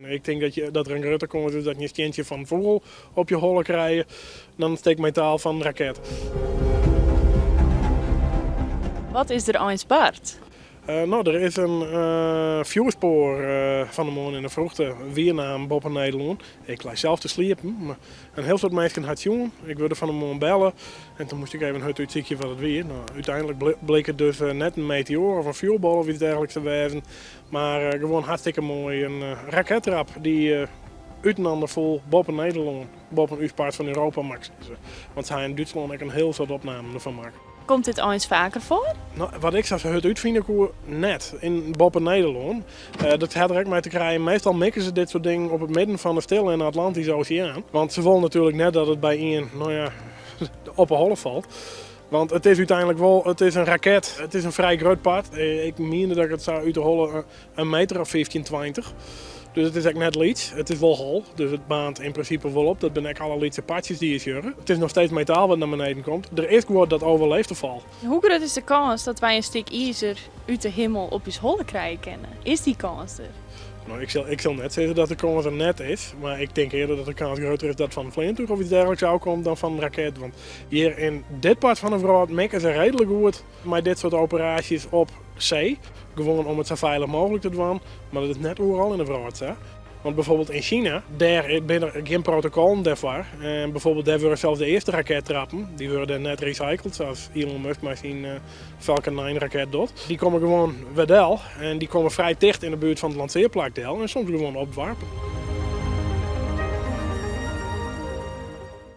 Ik denk dat er een grote kans is dat je een steentje van vogel op je holle krijgt dan een stuk metaal van een raket. Wat is er aan Bart? Er is een vuurspoor van de maan in de vroegte weer naar boven Nederland. Ik lag zelf te sliepen, maar een heel soort mensen had jongen. Ik wilde van de maan bellen en toen moest ik even uitzieken wat het weer. Nou, uiteindelijk bleek het dus net een meteoor of een vuurbal of iets dergelijks te wezen. Maar gewoon hartstikke mooi een rakettrap die uitenander vol boven Nederland, boven uw part van Europa maakt. Want zij in Duitsland ook een heel soort opnamen ervan maken. Komt dit eens vaker voor? Nou, wat ik zou het uitvinden, net in boven Nederland. Dat had er ook mee te krijgen. Meestal mikken ze dit soort dingen op het midden van de Stille en de Atlantische Oceaan. Want ze willen natuurlijk net dat het bij een, op een holle valt. Want het is uiteindelijk wel, het is een raket. Het is een vrij groot part. Ik meende dat ik het zou uit de holle een meter of 15, 20. Dus het is ook net liets. Het is wel hol, dus het baant in principe wel op. Dat ben ik alle lietse partjes die je jurren. Het is nog steeds metaal wat naar beneden komt. Er is gewoon dat overleeft de val. Hoe groot is de kans dat wij een stuk ijzer uit de hemel op je holle krijgen kennen? Is die kans er? Nou, ik zal net zeggen dat de kans er net is. Maar ik denk eerder dat de kans groter is dat van een vliegtuig of iets dergelijks zou komen dan van een raket. Want hier in dit part van de wereld mikken ze redelijk goed met dit soort operaties op zee. Gewoon om het zo veilig mogelijk te doen. Maar dat is net overal in de wereld. Hè? Want bijvoorbeeld in China, daar ben er geen protocollen daarvoor. En bijvoorbeeld daar worden zelfs de eerste rakettrappen, die worden net recycled, zoals Elon Musk met zijn Falcon 9 raket doet. Die komen gewoon wedel en die komen vrij dicht in de buurt van het lanceerplakdeel en soms gewoon opwarpen.